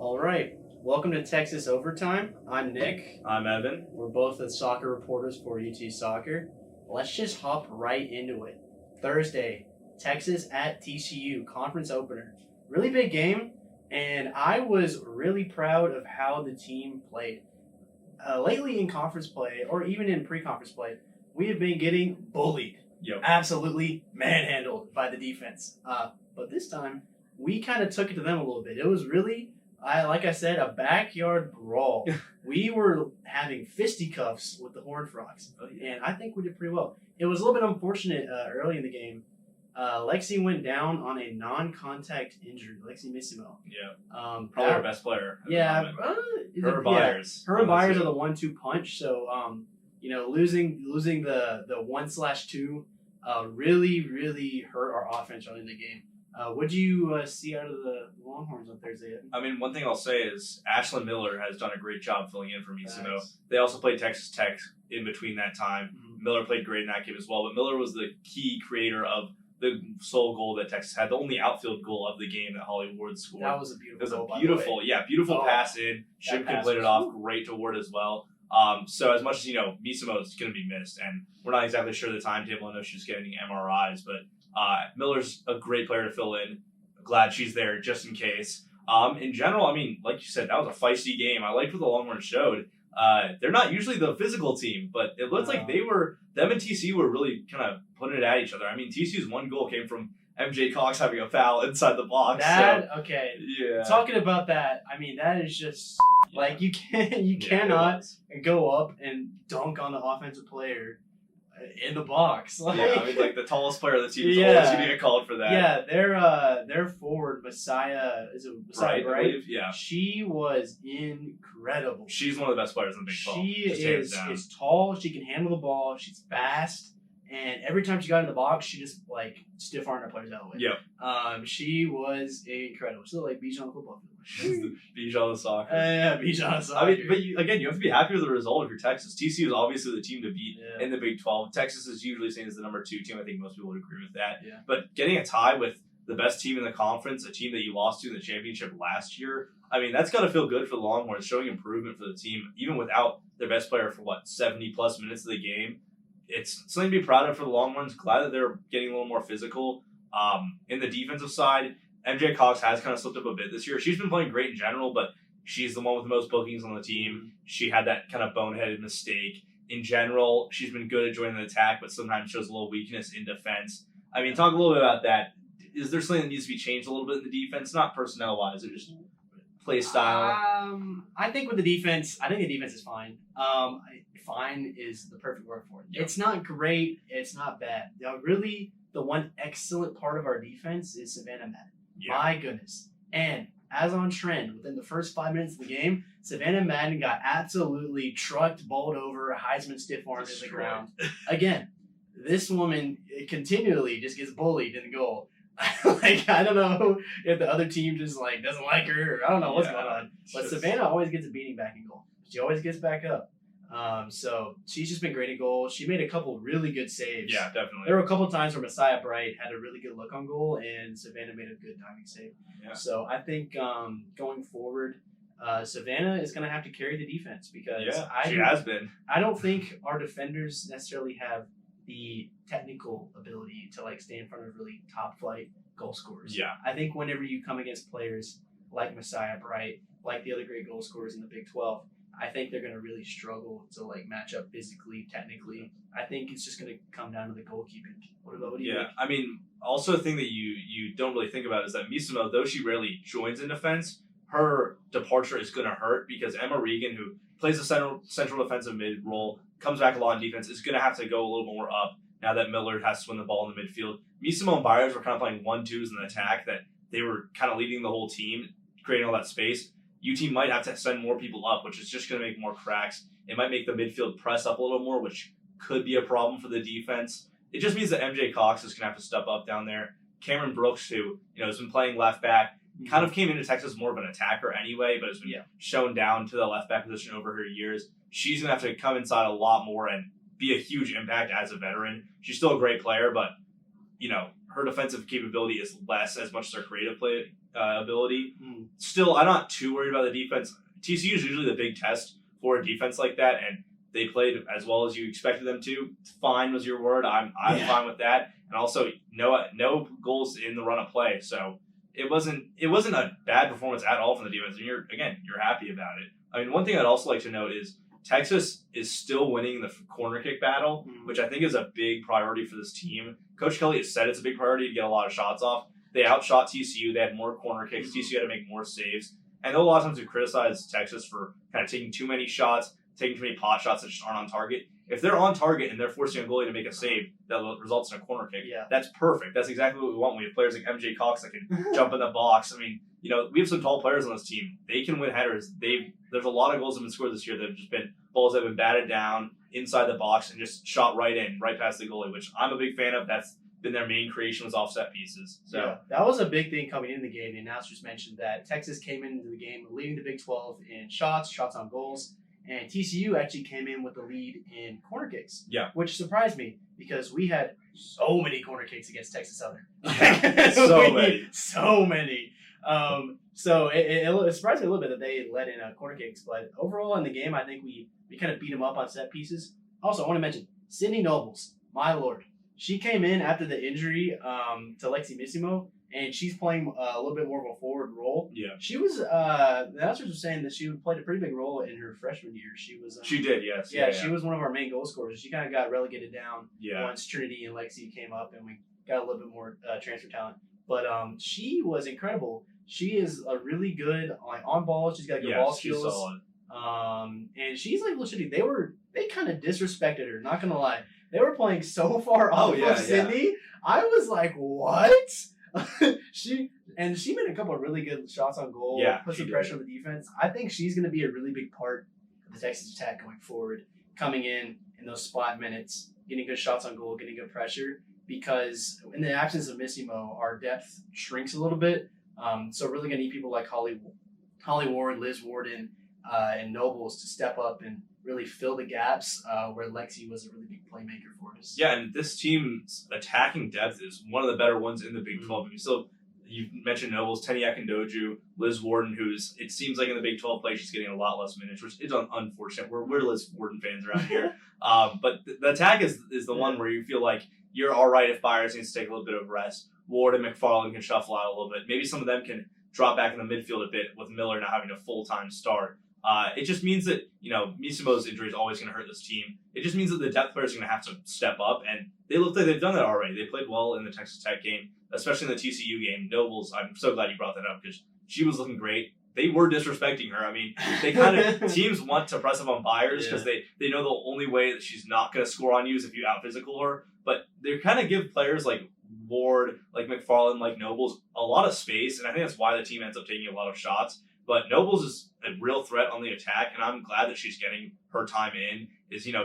All right. Welcome to Texas Overtime. I'm Nick. I'm Evan. We're both the soccer reporters for UT Soccer. Let's just hop right into it. Thursday, Texas at TCU, conference opener. Really big game, and I was really proud of how the team played. Lately in conference play, or even in pre-conference play, we have been getting bullied. Yep. Absolutely manhandled by the defense. But this time, we kind of took it to them a little bit. It was really, like I said, a backyard brawl. We were having fisticuffs with the Horned Frogs, and I think we did pretty well. It was a little bit unfortunate early in the game. Lexi went down on a non-contact injury. Lexi Missimo. Yeah. Probably our best player. Yeah. Her Byers. Her and Byers are the 1-2 punch. So, losing the 1/2 really hurt our offense early in the game. What do you see out of the Longhorns on Thursday? I mean, one thing I'll say is Ashlyn Miller has done a great job filling in for Missimo. Nice. They also played Texas Tech in between that time. Mm-hmm. Miller played great in that game as well, but Miller was the key creator of the sole goal that Texas had, the only outfield goal of the game that Holly Ward scored. That was a beautiful goal, It was a beautiful pass in. Shipkin played it off great to Ward as well. So as much as, Missimo is going to be missed, and we're not exactly sure the timetable. I know she's getting MRIs, but Miller's a great player to fill in. Glad she's there just in case. In general, I mean, like you said, that was a feisty game. I liked what the Longhorns showed. They're not usually the physical team, but it looks like them and TCU were really kind of putting it at each other. I mean, TCU's one goal came from MJ Cox having a foul inside the box. Yeah. Talking about that, I mean, that is just like you cannot go up and dunk on the offensive player in the box. I mean, like the tallest player of the team is always going to get called for that. Yeah, their forward Messiah Bright? Yeah, she was incredible. She's one of the best players in the Big 12. She is tall. She can handle the ball. She's fast. And every time she got in the box, she just stiff armed her players out of the way. Yep. She was incredible. She's like Bijan on the football field. She's the Bijan of soccer. Bijan of soccer. I mean, but you have to be happy with the result if you're Texas. TCU is obviously the team to beat in the Big 12. Texas is usually seen as the number 2 team. I think most people would agree with that. Yeah. But getting a tie with the best team in the conference, a team that you lost to in the championship last year, I mean, that's got to feel good for the Longhorns, showing improvement for the team, even without their best player for 70-plus minutes of the game. It's something to be proud of for the Longhorns. Glad that they're getting a little more physical. In the defensive side, MJ Cox has kind of slipped up a bit this year. She's been playing great in general, but she's the one with the most bookings on the team. She had that kind of boneheaded mistake. In general, she's been good at joining the attack, but sometimes shows a little weakness in defense. I mean, talk a little bit about that. Is there something that needs to be changed a little bit in the defense? Not personnel-wise, or just play style? I think with the defense, the defense is fine. Fine is the perfect word for it. Yep. It's not great. It's not bad. Really, the one excellent part of our defense is Savannah Madden. Yeah. My goodness. And as on trend, within the first 5 minutes of the game, Savannah Madden got absolutely trucked, bowled over, Heisman stiff-armed in the ground. Again, this woman continually just gets bullied in the goal. I don't know if the other team just doesn't like her, or I don't know what's going on. But Savannah always gets a beating back in goal. She always gets back up. So she's just been great at goal. She made a couple really good saves. Yeah, definitely. There were a couple times where Messiah Bright had a really good look on goal, and Savannah made a good diving save. Yeah. So I think going forward, Savannah is going to have to carry the defense because she has been. I don't think our defenders necessarily have the technical ability to stay in front of really top flight goal scorers. Yeah. I think whenever you come against players like Messiah Bright, like the other great goal scorers in the Big 12, I think they're going to really struggle to match up physically, technically. I think it's just going to come down to the goalkeeping. What do you think? I mean, also a thing that you don't really think about is that Missimo, though she rarely joins in defense, her departure is going to hurt because Emma Regan, who plays the central defensive mid role, comes back a lot in defense, is going to have to go a little more up now that Miller has to win the ball in the midfield. Missimo and Byers were kind of playing 1-2s in the attack, that they were kind of leading the whole team, creating all that space. UT might have to send more people up, which is just going to make more cracks. It might make the midfield press up a little more, which could be a problem for the defense. It just means that MJ Cox is going to have to step up down there. Cameron Brooks, who has been playing left back, kind of came into Texas more of an attacker anyway, but has been shown down to the left back position over her years. She's going to have to come inside a lot more and be a huge impact as a veteran. She's still a great player, but her defensive capability is less as much as her creative play ability. Still, I'm not too worried about the defense. TCU is usually the big test for a defense like that, and they played as well as you expected them to. Fine was your word. I'm fine with that. And also, no goals in the run of play, so it wasn't a bad performance at all from the defense. And you're happy about it. I mean, one thing I'd also like to note is Texas is still winning the corner kick battle, which I think is a big priority for this team. Coach Kelly has said it's a big priority to get a lot of shots off. They outshot TCU. They had more corner kicks. TCU had to make more saves. And a lot of times we criticize Texas for kind of taking too many shots, taking too many pot shots that just aren't on target. If they're on target and they're forcing a goalie to make a save that results in a corner kick, that's perfect. That's exactly what we want. We have players like MJ Cox that can jump in the box. I mean, we have some tall players on this team. They can win headers. There's a lot of goals that have been scored this year that have just been balls that have been batted down inside the box and just shot right past the goalie, which I'm a big fan of. That's been their main creation was offset pieces. So that was a big thing coming into the game. The announcers mentioned that Texas came into the game leading the Big 12 in shots on goals. And TCU actually came in with the lead in corner kicks. Yeah. Which surprised me because we had so many corner kicks against Texas Southern. So many. So it surprised me a little bit that they let in corner kicks. But overall in the game, I think we kind of beat them up on set pieces. Also, I want to mention Sydney Nobles. My Lord. She came in after the injury to Lexi Missimo. And she's playing a little bit more of a forward role. Yeah. She was, the announcers were saying that she played a pretty big role in her freshman year. She was. She did, yes. Yeah, she was one of our main goal scorers. She kind of got relegated down once Trinity and Lexi came up and we got a little bit more transfer talent. But she was incredible. She is a really good, on ball. She's got good ball skills. She's solid. And she's legit. They kind of disrespected her, not going to lie. They were playing so far off of Sydney. I was like, what? She made a couple of really good shots on goal, put some pressure on the defense. I think she's going to be a really big part of the Texas attack going forward, coming in those spot minutes, getting good shots on goal, getting good pressure, because in the absence of Missimo, our depth shrinks a little bit. So really going to need people like Holly Ward, Liz Warden, and Nobles to step up and really fill the gaps where Lexi was a really big playmaker for us. Yeah, and this team's attacking depth is one of the better ones in the Big 12. You mentioned Nobles, Tenny Akindoju, Liz Warden, it seems like in the Big 12 play, she's getting a lot less minutes, which is unfortunate. We're Liz Warden fans around here. But the attack is the one where you feel like you're all right if Byers needs to take a little bit of rest. Ward and McFarland can shuffle out a little bit. Maybe some of them can drop back in the midfield a bit with Miller not having a full-time start. It just means that, Missimo's injury is always going to hurt this team. It just means that the depth players are going to have to step up, and they look like they've done that already. They played well in the Texas Tech game, especially in the TCU game. Nobles, I'm so glad you brought that up because she was looking great. They were disrespecting her. I mean, they kind of teams want to press up on Byers because they know the only way that she's not going to score on you is if you out-physical her. But they kind of give players like Ward, like McFarland, like Nobles a lot of space, and I think that's why the team ends up taking a lot of shots. But Nobles is a real threat on the attack, and I'm glad that she's getting her time in.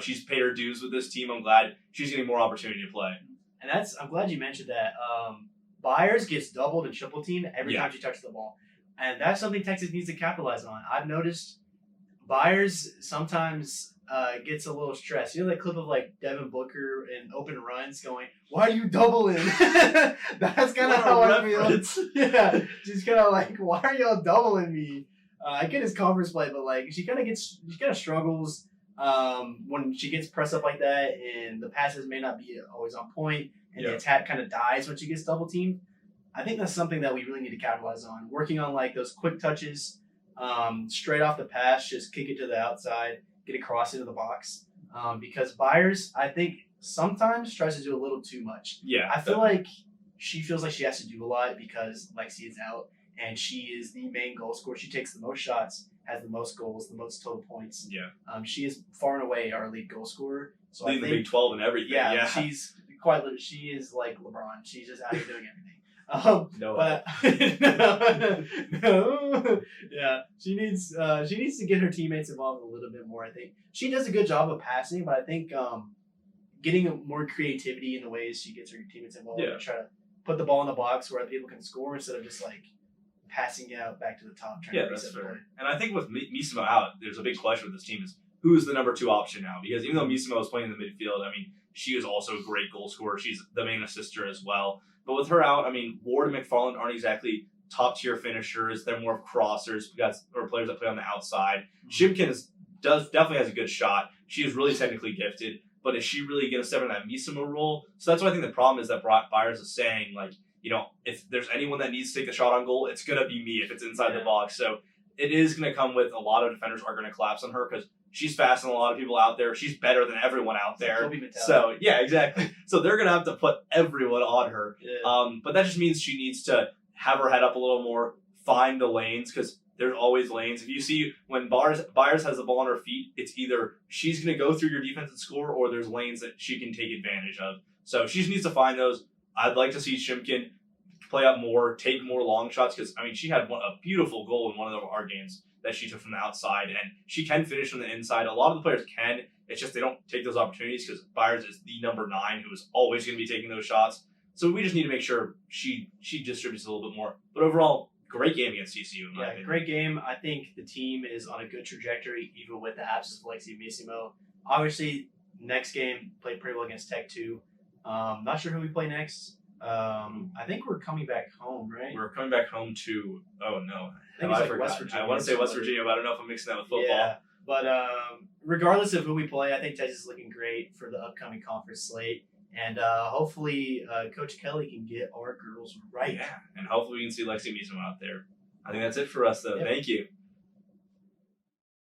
She's paid her dues with this team. I'm glad she's getting more opportunity to play. And I'm glad you mentioned that. Byers gets doubled and triple teamed every time she touches the ball. And that's something Texas needs to capitalize on. I've noticed Byers sometimes gets a little stressed. You know that clip of Devin Booker in open runs going, "Why are you doubling?" That's kind of how I feel. Yeah, she's kind of like, "Why are y'all doubling me?" I get his conference play, but she kind of struggles when she gets pressed up like that, and the passes may not be always on point, and the attack kind of dies when she gets double teamed. I think that's something that we really need to capitalize on. Working on those quick touches, straight off the pass, just kick it to the outside, get a cross into the box. Because Byers, I think, sometimes tries to do a little too much. Yeah. I feel like she feels like she has to do a lot because Lexi is out, and she is the main goal scorer. She takes the most shots, has the most goals, the most total points. Yeah. She is far and away our lead goal scorer. So leading the Big 12 and everything. Yeah. She's she is like LeBron. She's just out here doing everything. No. Yeah, she needs to get her teammates involved a little bit more. I think she does a good job of passing, but I think getting more creativity in the ways she gets her teammates involved and try to put the ball in the box where other people can score instead of just passing it out back to the top. That's fair. And I think with Missimo out, there's a big question with this team is who's the number 2 option now? Because even though Missimo is playing in the midfield, I mean, She is also a great goal scorer. She's the main assister as well. But with her out, I mean, Ward and McFarland aren't exactly top-tier finishers. They're more of crossers, or players that play on the outside. Shimkin definitely has a good shot. She is really technically gifted, but is she really going to step in that Misimo role? So that's what I think the problem is that Byers is saying, like, you know, if there's anyone that needs to take a shot on goal, it's going to be me if it's inside the box. So it is going to come with a lot of defenders are going to collapse on her because she's faster than a lot of people out there. She's better than everyone out there. So, yeah, exactly. So they're going to have to put everyone on her. Yeah. But that just means she needs to have her head up a little more, find the lanes, because there's always lanes. If you see when Byers has the ball on her feet, it's either she's going to go through your defense and score, or there's lanes that she can take advantage of. So she just needs to find those. I'd like to see Shimkin play up more, take more long shots, because, I mean, she had a beautiful goal in one of our games that she took from the outside, and she can finish from the inside. A lot of the players can. It's just they don't take those opportunities because Byers is the number 9 who is always going to be taking those shots. So we just need to make sure she distributes a little bit more. But overall, great game against TCU. Yeah, great game. I think the team is on a good trajectory, even with the absence of Lexi Misimo. Obviously, next game played pretty well against Tech too. Not sure who we play next. I think we're coming back home, right? We're coming back home to, oh no. I think it's like West Virginia. I want to say West Virginia, but I don't know if I'm mixing that with football. Yeah, but regardless of who we play, I think Texas is looking great for the upcoming conference slate. And hopefully Coach Kelly can get our girls right. Yeah, and hopefully we can see Lexi Misimo out there. I think that's it for us, though. Yep. Thank you.